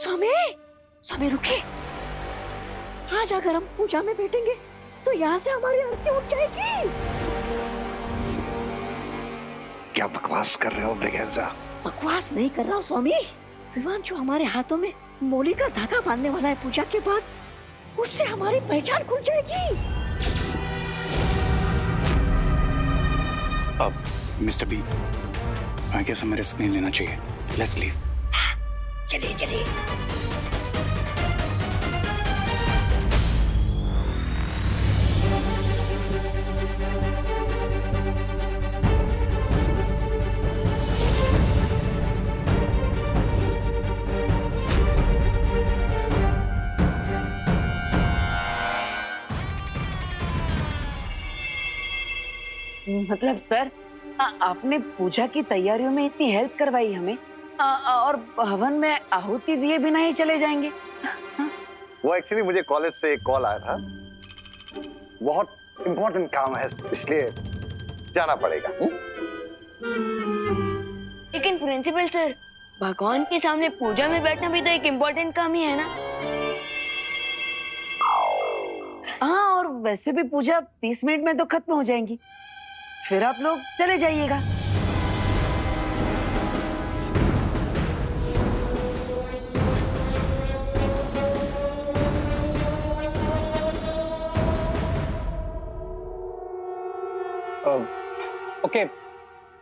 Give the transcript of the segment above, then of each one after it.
स्वामी, स्वामी रुकिए। आज अगर हम पूजा में बैठेंगे तो यहाँ से हमारी आरती उठ जाएगी। क्या बकवास कर रहे हो ब्रिगेंजा? बकवास नहीं कर रहा हूँ स्वामी। विवान जो हमारे हाथों में मौली का धागा बांधने वाला है पूजा के बाद, उससे हमारी पहचान खुल जाएगी। अब मिस्टर बी, आई गेस हमें रिस्क नहीं लेना चाहिए। Let's leave. चलिए चलिए। मतलब सर, आपने पूजा की तैयारियों में इतनी हेल्प करवाई हमें, और हवन में आहुति दिए बिना ही चले जाएंगे? वो एक्चुअली मुझे कॉलेज से एक कॉल आया था, बहुत इम्पोर्टेंट काम है इसलिए जाना पड़ेगा। लेकिन प्रिंसिपल सर, भगवान के सामने पूजा में बैठना भी तो एक इम्पोर्टेंट काम ही है ना? हाँ, और वैसे भी पूजा 30 मिनट में तो खत्म हो जाएंगी, फिर आप लोग चले जाइएगा। ओके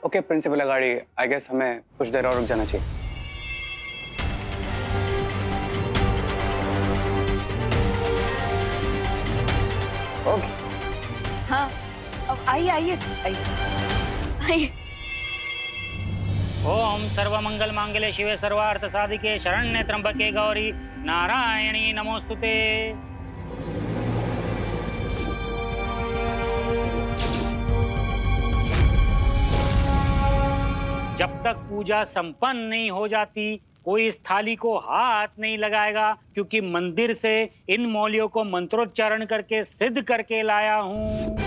ओके प्रिंसिपल अगाड़ी, आई गेस हमें कुछ देर और रुक जाना चाहिए। ओके। हाँ, अब आइए आइए आइए। ओम सर्वमंगल मांगल्ये शिवे सर्वार्थ साधिके शरण्ये त्र्यंबके गौरी नारायणी नमोस्तुते। जब तक पूजा संपन्न नहीं हो जाती कोई इस थाली को हाथ नहीं लगाएगा, क्योंकि मंदिर से इन मौलियों को मंत्रोच्चारण करके सिद्ध करके लाया हूँ।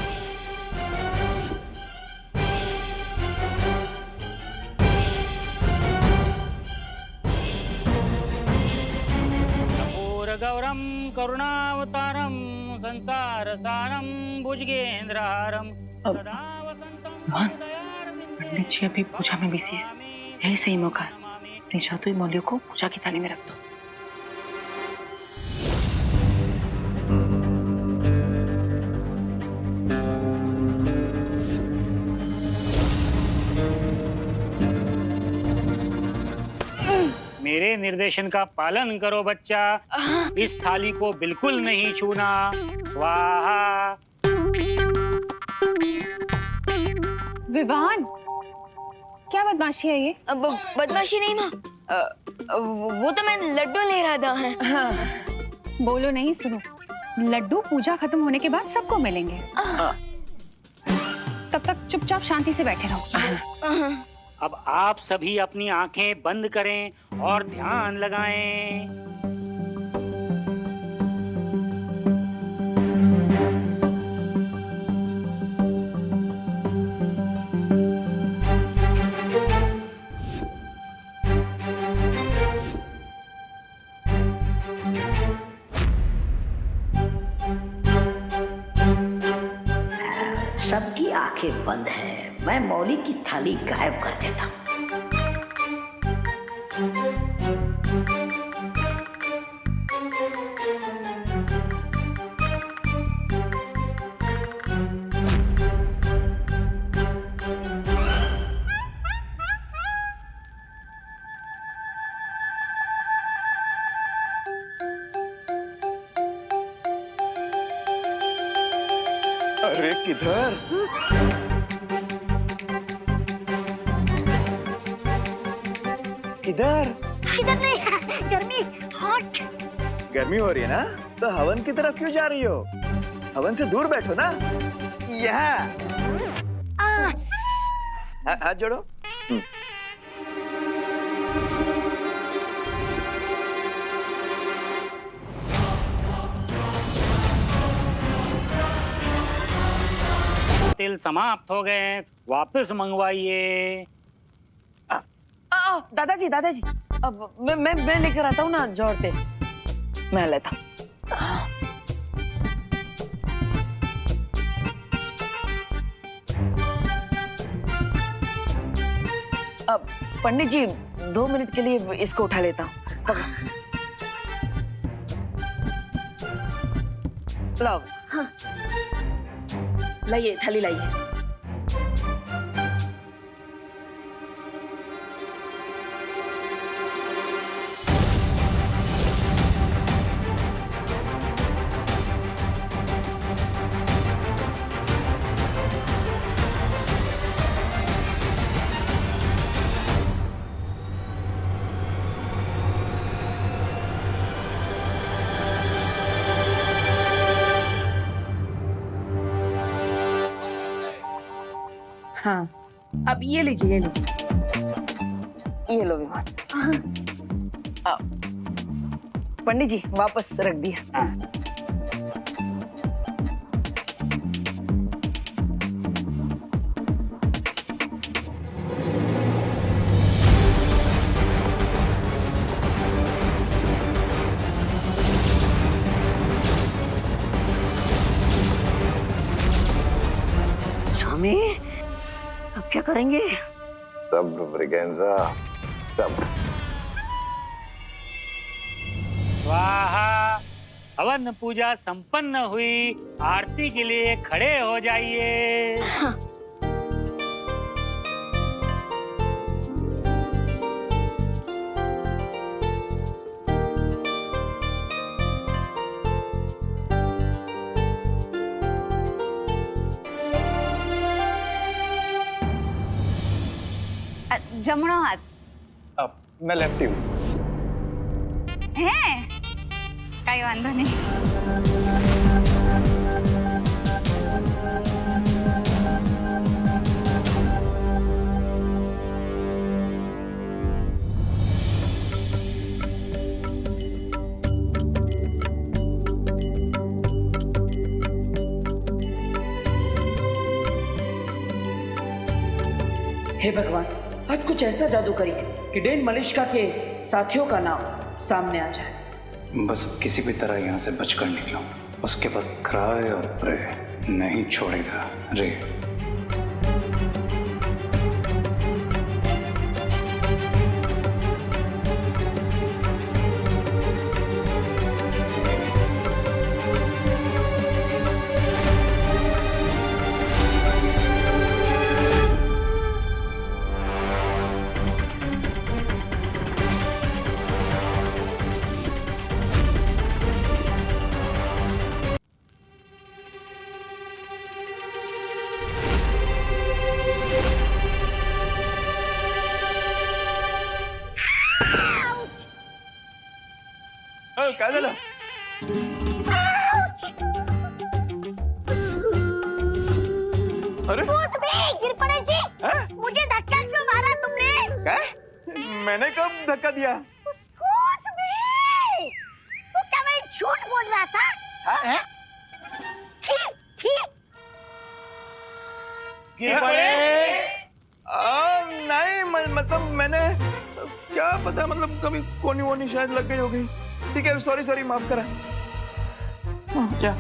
गौरम करुणावतारम संसार सारम भुजगेंद्रहारम सदा वसंतम। पंडित जी अभी पूजा में बिजी है, यही सही मौका है। अपनी जादुई मौलियों को पूजा की थाली में रख दो। मेरे निर्देशन का पालन करो बच्चा। इस थाली को बिल्कुल नहीं छूना। स्वाहा। विवान, क्या बदमाशी है ये? अब बदमाशी नहीं माँ, वो तो मैं लड्डू ले रहा था। बोलो नहीं, सुनो। लड्डू पूजा खत्म होने के बाद सबको मिलेंगे। तब तक चुपचाप शांति से बैठे रहो। अब आप सभी अपनी आंखें बंद करें और ध्यान लगाएं। सबकी आंखें बंद हैं। मैं मौली की थाली गायब कर देता हूँ। अरे किधर? किधर? इधर नहीं, गर्मी, हॉट। गर्मी हो रही है ना, तो हवन की तरफ क्यों जा रही हो? हवन से दूर बैठो ना। यहाँ हाथ जोड़ो। तिल समाप्त हो गए, वापस मंगवाइए। दादाजी दादाजी, अब मैं लेकर आता हूँ ना जोड़ते, मैं लेता हूँ। अब पंडित जी 2 मिनट के लिए इसको उठा लेता हूँ। लाओ। हाँ। लाइए, थाली लाइए। हाँ, अब ये लीजिए, ये लो विमान। पंडित जी वापस रख दिया। स्वामी, अब क्या करेंगे? सब्र ब्रिगेंजा, सब्र। स्वाहा। हवन पूजा संपन्न हुई, आरती के लिए खड़े हो जाइए। जमणो हाथ अब मैं लेफ्टी हूँ। है कई वांधो नहीं। हे भगवान, आज कुछ ऐसा जादू करिए कि डेन मलिश्का के साथियों का नाम सामने आ जाए। बस अब किसी भी तरह यहाँ से बचकर निकलो, उसके बाद क्राय और प्रे नहीं छोड़ेगा रे। काय झालं? अरे गिर पड़े जी। हैं? मुझे धक्का क्यों मारा तुमने? काय? मैंने कब धक्का दिया? Excuse me! तू क्या मैं झूठ बोल रहा था? हाँ? छी, छी। गिर पड़े? नहीं मतलब मैंने क्या पता, मतलब कभी कोनी वोनी शायद लग गई होगी। ठीक है, सॉरी माफ करा। क्या?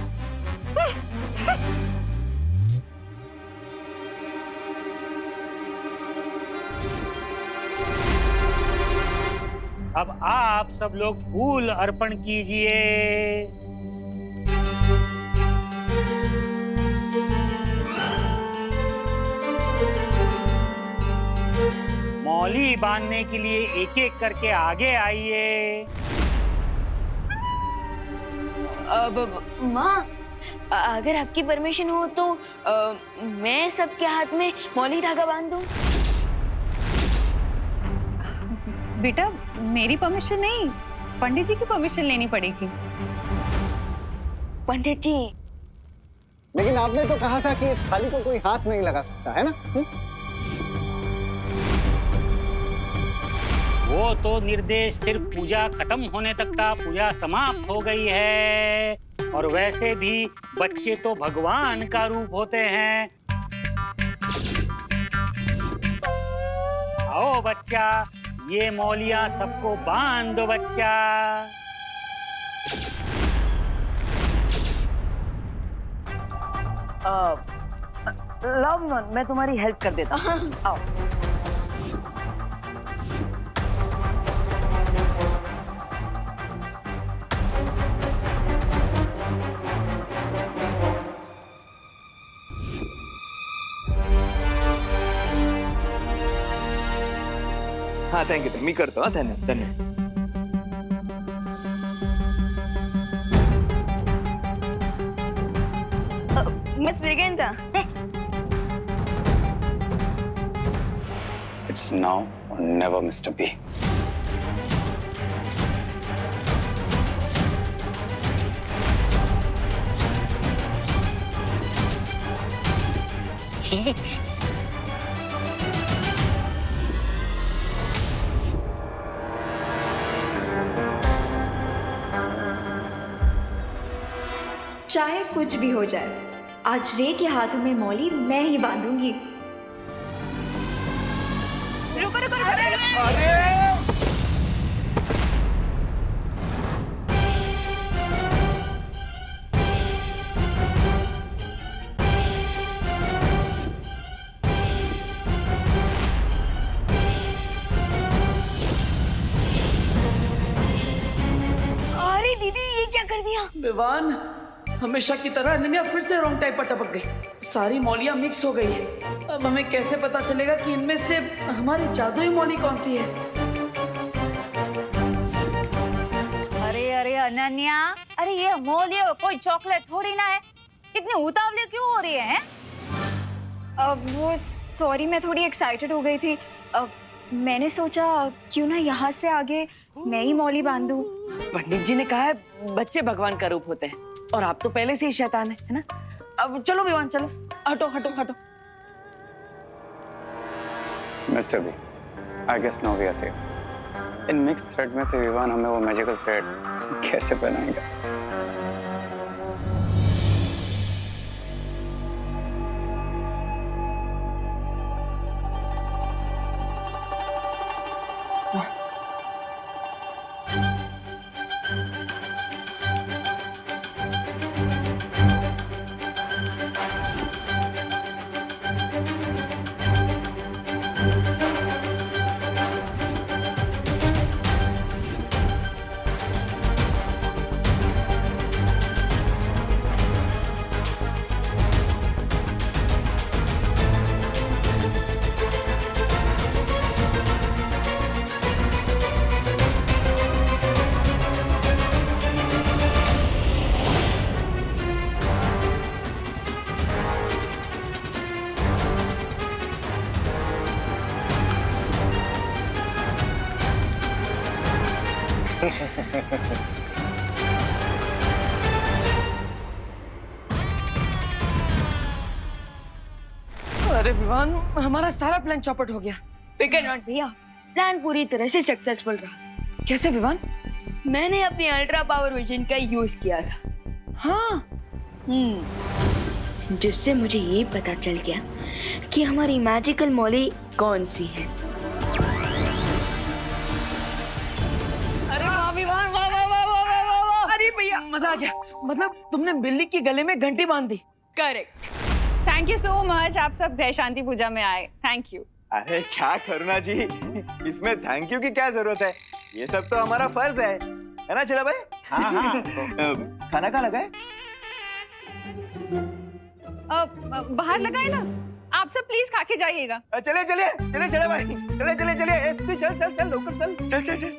अब आप सब लोग फूल अर्पण कीजिए। मौली बांधने के लिए एक एक करके आगे आइए। माँ, अगर आपकी परमिशन हो तो मैं सबके हाथ में मौली धागा बांध दूं। बेटा मेरी परमिशन नहीं, पंडित जी की परमिशन लेनी पड़ेगी। पंडित जी, लेकिन आपने तो कहा था कि इस थाली को कोई हाथ नहीं लगा सकता है ना? वो तो निर्देश सिर्फ पूजा खत्म होने तक था। पूजा समाप्त हो गई है। और वैसे भी बच्चे तो भगवान का रूप होते हैं। आओ बच्चा, ये मौलियां सबको बांध दो बच्चा। लव, मैं तुम्हारी हेल्प कर देता हूँ। आओ। हाँ थँक्यू, मी करतो. हा, धन्यवाद धन्यवाद. Miss Braganza, It's now or never, Mr. B. चाहे कुछ भी हो जाए, आज रे के हाथों में मौली मैं ही बांधूंगी। रुको रुको रुको। अरे दीदी ये क्या कर दिया? विवान, हमेशा की तरह अनन्या फिर से रॉन्ग टाइप पर टपक गई। सारी मौलियां मिक्स हो गई है। अब हमें कैसे पता चलेगा कि इनमें से हमारी जादुई मौली कौन सी है? अरे अरे अनन्या, अरे ये अमोलिया कोई चॉकलेट थोड़ी ना है, इतनी उतावली क्यों हो रही है? वो सॉरी, मैं थोड़ी एक्साइटेड हो गई थी। मैंने सोचा क्यों ना यहाँ से आगे मैं ही मौली बांधूं। पंडित जी ने कहा है बच्चे भगवान का रूप होते हैं और आप तो पहले से ही शैतान है ना? अब चलो विवान, चलो, हटो हटो हटो। Mr. B, I guess now we are safe. In mix thread में से विवान हमें वो मैजिकल थ्रेड कैसे पहनाएगा? अरे विवान, हमारा सारा प्लान चौपट हो गया। फिकर नॉट भैया, प्लान पूरी तरह से सक्सेसफुल रहा। कैसे विवान? मैंने अपनी अल्ट्रा पावर विजन का यूज किया था। हाँ, जिससे मुझे ये पता चल गया कि हमारी मैजिकल मौली कौन सी है। अरे वाह विवान, वाह वाह वाह वाह वाह वाह वाह। अरे भैया मजा आ गया। मतलब तुमने बिल्ली की गले में घंटी बांध दी। Correct. Thank you so much, आप सब ग्रह शांति पूजा में आए, थैंक यू। अरे क्या करुणा जी, इसमें थैंक यू की क्या जरूरत है? ये सब तो हमारा फर्ज है ना चिड़ा भाई? हाँ हाँ। खाना कहाँ लगा है? बाहर लगाए ना, आप सब प्लीज खा के जाइएगा। चले चले चले चिड़ा भाई, चले चले चले, तू चल चल चल, लोकल चल चल चल चल।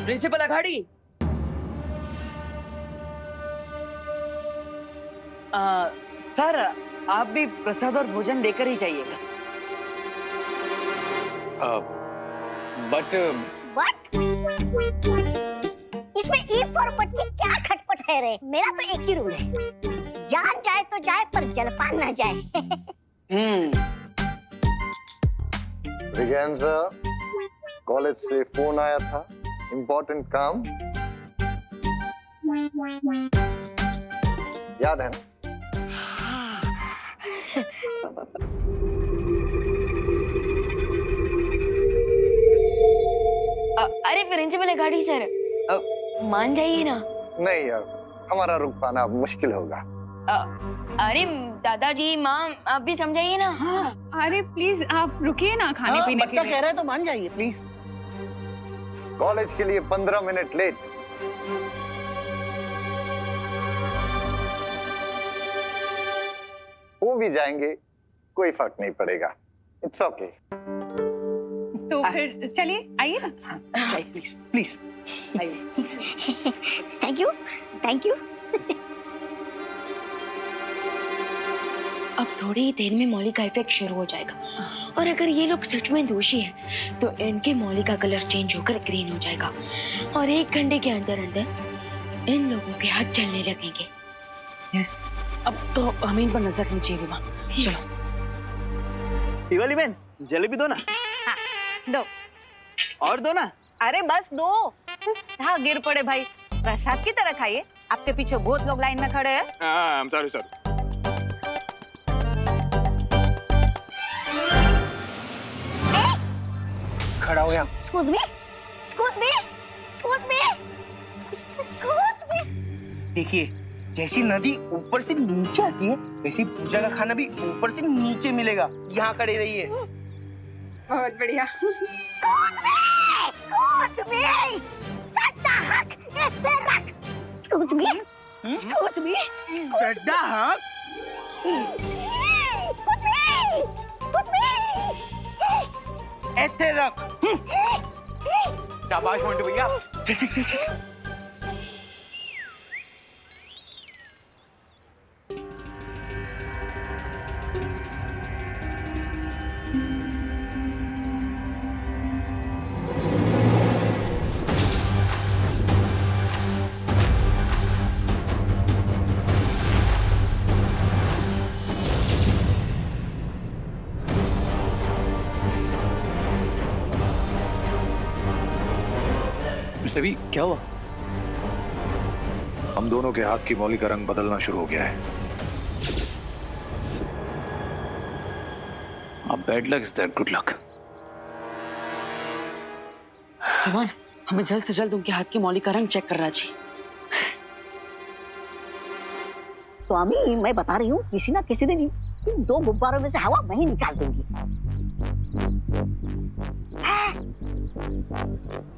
प्रिंसिपल अघाड़ी, सर आप भी प्रसाद और भोजन लेकर ही जाइएगा। बट इसमें ई फॉर बट की क्या खटपट है रे? मेरा तो एक ही रूल है, जान जाए तो जाए पर जलपान ना जाए। ब्रिगेंजा, कॉलेज से फोन आया था, इम्पोर्टेंट काम, याद है ना? प्रिंसिपल अघाड़ी सर, मान जाइए ना। नहीं यार, हमारा रुक पाना मुश्किल होगा। अरे दादाजी, माँ, आप भी समझाइए ना। अरे प्लीज आप रुकिए ना खाने पीने बच्चा कह रहा है तो मान जाइए प्लीज। कॉलेज के लिए 15 मिनट लेट। वो भी जाएंगे, कोई फर्क नहीं पड़ेगा। It's okay. तो फिर चलिए, आइए ना। चाहिए please please. Thank you, thank you. अब थोड़ी ही देर में मौली का इफेक्ट शुरू हो जाएगा, और अगर ये लोग सच में दोषी हैं, तो इनके मौली का कलर चेंज होकर ग्रीन हो जाएगा, और 1 घंटे के अंदर अंदर इन लोगों के हाथ जलने लगेंगे। यस, अब तो हमें इन पर नजर रखनी चाहिए विवान। चलो। दिवाली बहन, जलेबी दो ना। हाँ, दो। और दो ना। अरे बस दो। हाँ, गिर पड़े भाई, प्रसाद की तरह खाइए। आपके पीछे बहुत लोग लाइन में खड़े हैं। हाँ, सॉरी सॉरी। खड़ा हो यहाँ। Excuse me, excuse me, excuse me, excuse me। देखिए, जैसी नदी ऊपर से नीचे आती है, वैसे पूजा का खाना भी ऊपर से नीचे मिलेगा। यहाँ खड़े रहिए। बहुत बढ़िया। Excuse me, excuse me, सड्डा हाँ? ऐसे रख। शाबाश मोंटू भैया। चल चल चल चल। सभी क्या हुआ? हम दोनों के हाथ की मौली का रंग बदलना शुरू हो गया है। अब bad luck is that good luck. Vivaan, हमें जल्द से जल्द उनके हाथ की मौली का रंग चेक करना चाहिए। स्वामी, मैं बता रही हूँ, किसी ना किसी दिन इन 2 गुब्बारों में से हवा मैं ही निकाल दूंगी।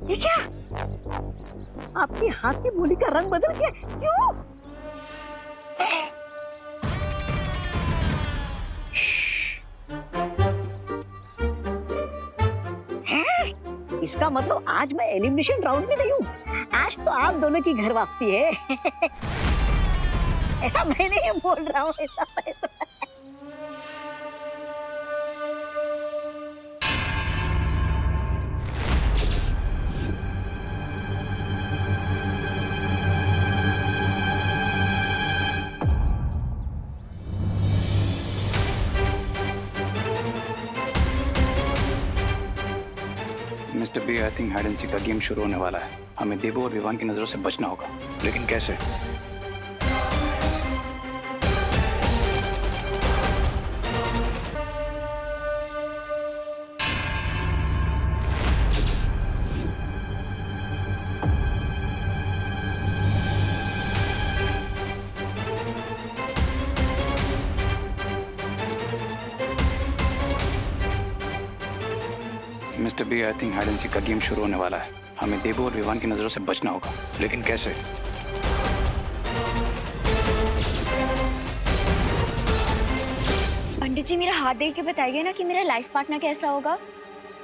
ये क्या? आपके हाथ की मौली का रंग बदल गया? क्यों? इसका मतलब आज मैं एलिमिनेशन राउंड में नहीं हूँ। आज तो आप दोनों की घर वापसी है। ऐसा मैं नहीं बोल रहा हूँ, ऐसा mister B, I think hide and seek का गेम शुरू होने वाला है। हमें देबू और विवान की नजरों से बचना होगा। लेकिन कैसे? Mister B, I think hide and seek का गेम शुरू होने वाला है। हमें देबू और विवान की नजरों से बचना होगा। लेकिन कैसे? पंडित जी, मेरा हाथ देख के बताइए ना कि मेरा लाइफ पार्टनर कैसा होगा।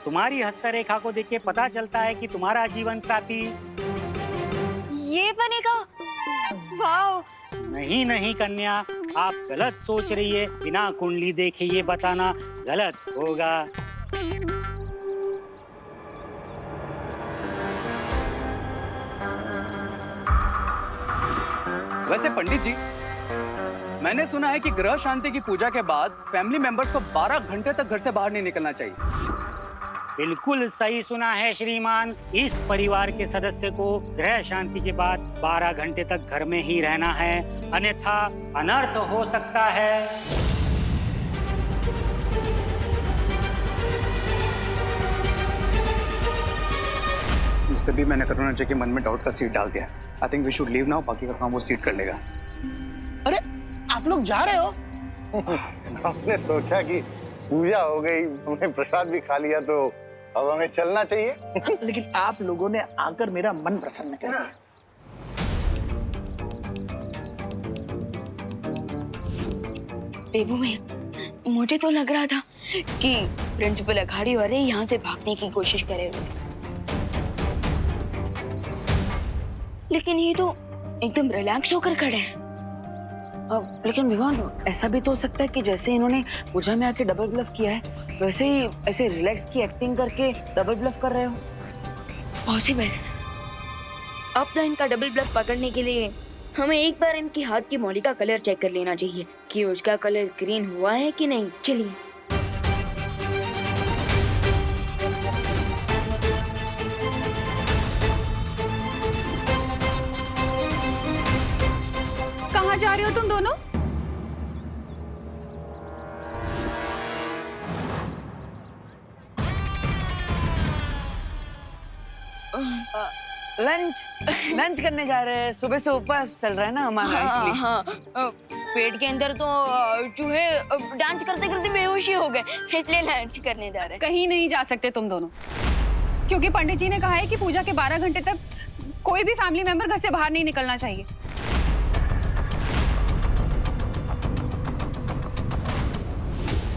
तुम्हारी हस्तरेखा को देख के पता चलता है कि तुम्हारा जीवन साथी ये बनेगा। वाह। नहीं नहीं कन्या, आप गलत सोच रही है। बिना कुंडली देखे ये बताना गलत होगा। वैसे पंडित जी, मैंने सुना है कि ग्रह शांति की पूजा के बाद फैमिली मेंबर्स को 12 घंटे तक घर से बाहर नहीं निकलना चाहिए। बिल्कुल सही सुना है श्रीमान। इस परिवार के सदस्य को ग्रह शांति के बाद 12 घंटे तक घर में ही रहना है, अन्यथा अनर्थ हो सकता है। मिस्टर बी, मैंने करुणा जी के मन में डाउट का सीड डाल दिया। I think we should leave now, बाकी का काम वो सीड कर लेगा। अरे आप लोग जा रहे हो? हमने सोचा कि पूजा हो गई, हमने प्रसाद भी खा लिया, तो अब हमें चलना चाहिए। लेकिन आप लोगों ने आकर मेरा मन प्रसन्न कर दिया। बेबू में मुझे तो लग रहा था कि प्रिंसिपल अघाड़ी वाले यहाँ से भागने की कोशिश करे हुए, लेकिन ये तो एकदम रिलैक्स होकर खड़े हैं। लेकिन विवान, ऐसा भी तो हो सकता है कि जैसे इन्होंने पूजा में आके डबल ब्लफ किया है, वैसे ही ऐसे रिलैक्स की एक्टिंग करके डबल ब्लफ कर रहे हो। पॉसिबल। अब तो इनका डबल ब्लफ पकड़ने के लिए हमें एक बार इनके हाथ की मौली का कलर चेक कर लेना चाहिए कि उसका कलर ग्रीन हुआ है कि नहीं। चलिए। कहाँ जा रहे हो तुम दोनों? लंच करने जा रहे हैं। सुबह से उपवास चल रहा है ना हमारा, इसलिए। हाँ, पेट के अंदर तो चूहे डांस करते करते बेहोशी हो गए, इसलिए लंच करने जा रहे हैं। कहीं नहीं जा सकते तुम दोनों, क्योंकि पंडित जी ने कहा है कि पूजा के 12 घंटे तक कोई भी फैमिली मेंबर घर से बाहर नहीं निकलना चाहिए।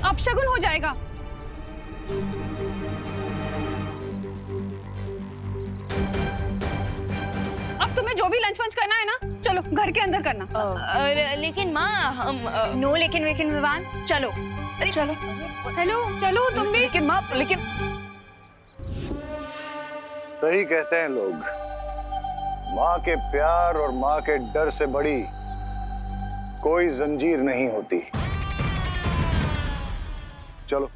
अपशगुन हो जाएगा। अब तुम्हें जो भी लंच वंच करना है ना, चलो घर के अंदर करना। लेकिन माँ हम नो लेकिन विवान, चलो चलो। हेलो चलो तुम भी। लेकिन माँ, लेकिन सही कहते हैं लोग, माँ के प्यार और माँ के डर से बड़ी कोई जंजीर नहीं होती। चलो।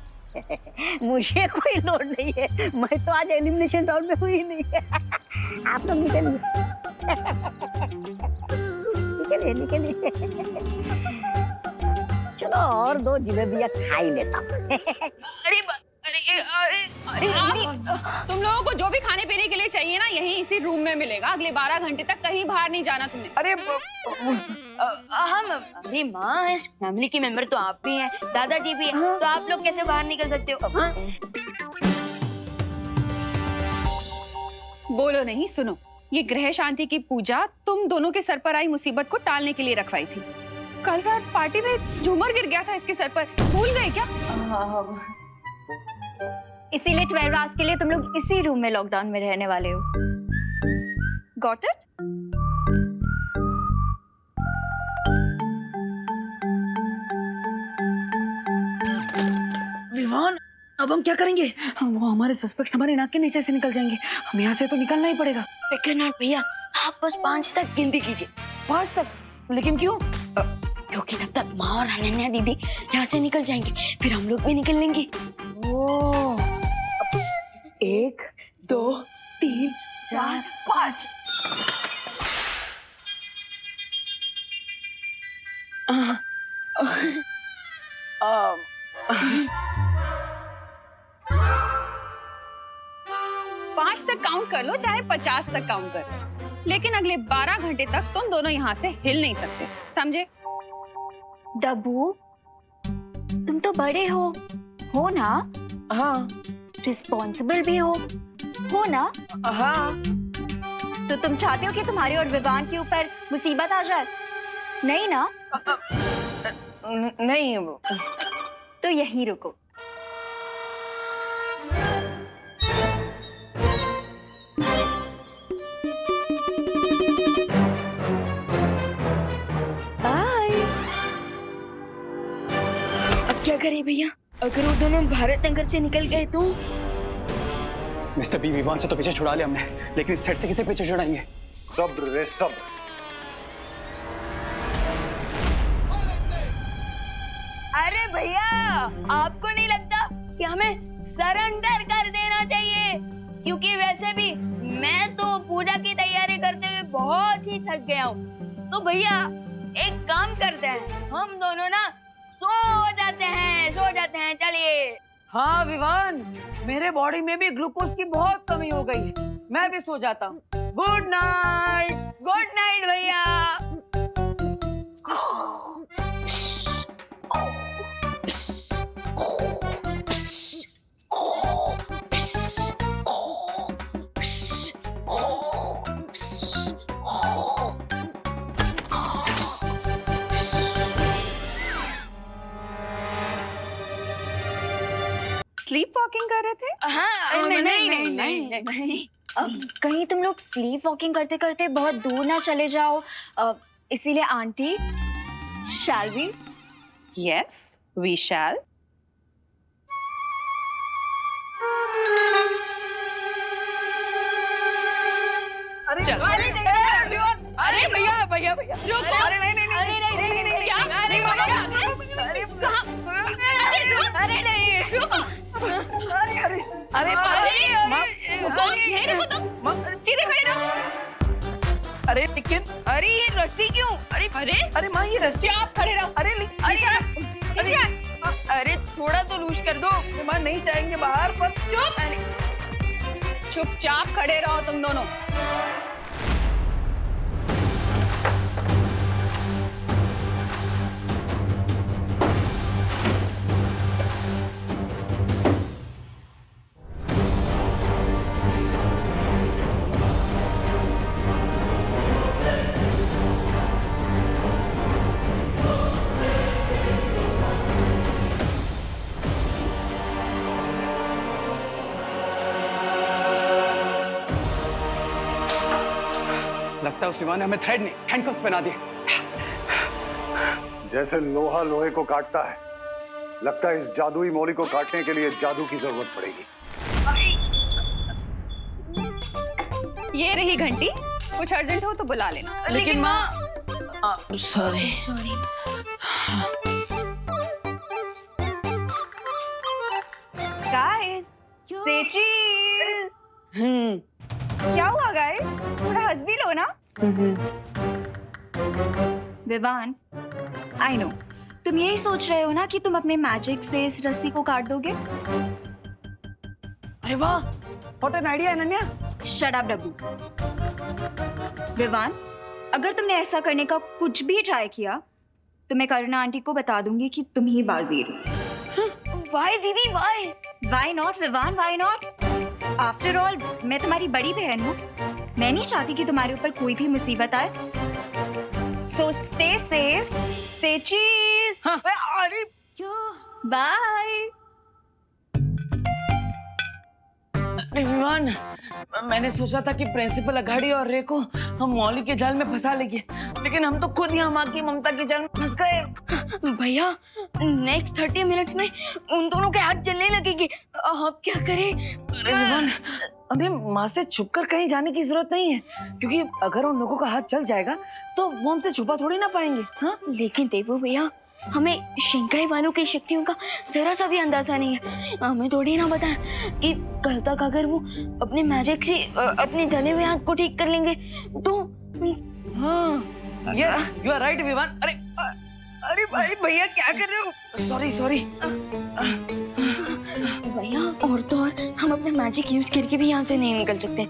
मुझे कोई लोड नहीं है, मैं तो आज एलिमिनेशन राउंड में हुई नहीं है। आप लोग निकलिए निकलिए निकलिए। चलो और 2 जलेबियां खा ही लेता हूँ। अरे तुम लोगों को जो भी खाने पीने के लिए चाहिए ना, यहीं इसी रूम में मिलेगा। अगले 12 घंटे तक कहीं बाहर नहीं जाना तुमने। अरे हम अरे माँ, इस फैमिली के मेंबर तो आप भी हैं, दादाजी भी हैं, तो आप लोग कैसे बाहर निकल सकते हो? बोलो नहीं, सुनो। ये ग्रह शांति की पूजा तुम दोनों के सर पर आई मुसीबत को टालने के लिए रखवाई थी। कल रात पार्टी में झूमर गिर गया था इसके सर पर, भूल गए क्या? इसीलिए 12 आवर्स के लिए तुम लोग इसी रूम में लॉकडाउन में रहने वाले हो। Got it? विवान, अब हम क्या करेंगे? वो हमारे सस्पेक्ट्स हमारे नाक के नीचे से निकल जाएंगे। हम यहाँ से तो निकलना ही पड़ेगा। फिकर नॉट भैया, आप बस 5 तक गिनती कीजिए। 5 तक? लेकिन क्यों? क्योंकि तब तक माँ और अनन्या दीदी यहाँ से निकल जाएंगे, फिर हम लोग भी निकल लेंगे। ओ, 1 2 3 4 5। पांच तक काउंट कर लो, चाहे 50 तक काउंट कर लो, लेकिन अगले 12 घंटे तक तुम दोनों यहाँ से हिल नहीं सकते, समझे? डब्बू, तुम तो बड़े हो ना? हाँ। रिस्पॉन्सिबल भी हो ना? हाँ। तो तुम चाहते हो कि तुम्हारे और विवान के ऊपर मुसीबत आ जाए? नहीं ना? नहीं। तो यहीं रुको। बाय। अब क्या करें भैया? अगर वो दोनों भारत नगर से निकल गए तो? मिस्टर बी, विवान से तो पीछे छुड़ा लिया हमने, लेकिन इस थ्रेड से किसे पीछे छुड़ाएंगे? सब्र रे सब्र। अरे भैया, आपको नहीं लगता कि हमें सरेंडर कर देना चाहिए? क्योंकि वैसे भी मैं तो पूजा की तैयारी करते हुए बहुत ही थक गया हूँ। तो भैया एक काम करते हैं, हम दोनों ना सो जाते हैं, चलिए। हाँ विवान, मेरे बॉडी में भी ग्लूकोज की बहुत कमी हो गई है। मैं भी सो जाता हूँ। गुड नाइट भैया। स्लीप वॉकिंग कर रहे थे? हाँ, नहीं। कहीं तुम लोग स्लीप वॉकिंग करते करते बहुत दूर ना चले जाओ, इसीलिए aunty, shall we? Yes, we shall. चलो। अरे भैया रुको। अरे नहीं क्या? अरे कहाँ? अरे नहीं रुको। अरे रुको, यहीं रुको तुम, सीधे खड़े रहो। अरे लेकिन अरे ये रस्सी क्यों? अरे माँ ये रस्सी। आप खड़े रहो। अरे थोड़ा तो लूज कर दो। माँ नहीं जाएंगे बाहर पर। चुपचाप खड़े रहो तुम दोनों। लगता है उस विमान ने हमें थ्रेड नहीं हैंडकफ्स पहना दिए। जैसे लोहा लोहे को काटता है, लगता है इस जादुई मौली को काटने के लिए जादू की जरूरत पड़ेगी। ये रही घंटी, कुछ अर्जेंट हो तो बुला लेना। लेकिन माँ सॉरी। गाइस, से चीज। क्या हुआ गाइस? थोड़ा हंस भी लो ना। विवान, आई नो तुम यही सोच रहे हो ना कि तुम अपने मैजिक से इस रस्सी को काट दोगे। अरे वाह, what an idea Ananya. Shut up Dabbu. Vivaan, अगर तुमने ऐसा करने का कुछ भी ट्राई किया तो मैं करुणा आंटी को बता दूंगी कि तुम ही बालवीर हो। वाई दीदी why? Why not Vivaan, why not? After all, मैं तुम्हारी बड़ी बहन हूँ। मैं नहीं चाहती कि तुम्हारे ऊपर कोई भी मुसीबत आए। So stay safe, say cheese. अरे Bye. विवान, मैंने सोचा था कि प्रिंसिपल अघाड़ी और रे को हम मौली के जाल में फंसा लेंगे, लेकिन हम तो खुद ही माँ की ममता के जाल में फंस गए। भैया, नेक्स्ट 30 मिनट्स में उन दोनों के हाथ जलने लगेंगे। अब क्या करें? अरे विवान, अभी माँ से छुपकर कहीं जाने की जरूरत नहीं है, क्योंकि अगर उन लोगों का हाथ जल जाएगा तो वो हमसे छुपा थोड़ी ना पाएंगे। हाँ, लेकिन देवो भैया, हमें शिंकाई वालों की शक्तियों का जरा सा भी अंदाजा नहीं है। हमें थोड़ी ना पता है कि कल तक अगर वो अपने मैजिक से अपने जले हुए हाथ को ठीक कर लेंगे तो। हाँ, yes, you are right Vivaan. अरे भैया क्या कर रहे हो? सॉरी। भैया, और तो और हम अपने मैजिक यूज करके भी यहाँ से नहीं निकल सकते,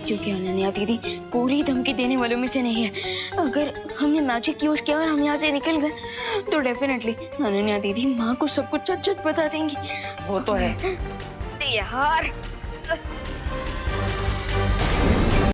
क्योंकि अनन्या दीदी पूरी धमकी देने वालों में से नहीं है। अगर हमने मैजिक यूज किया और हम यहाँ से निकल गए तो डेफिनेटली अनन्या दीदी माँ को सब कुछ सच बता देंगी। वो तो है यार।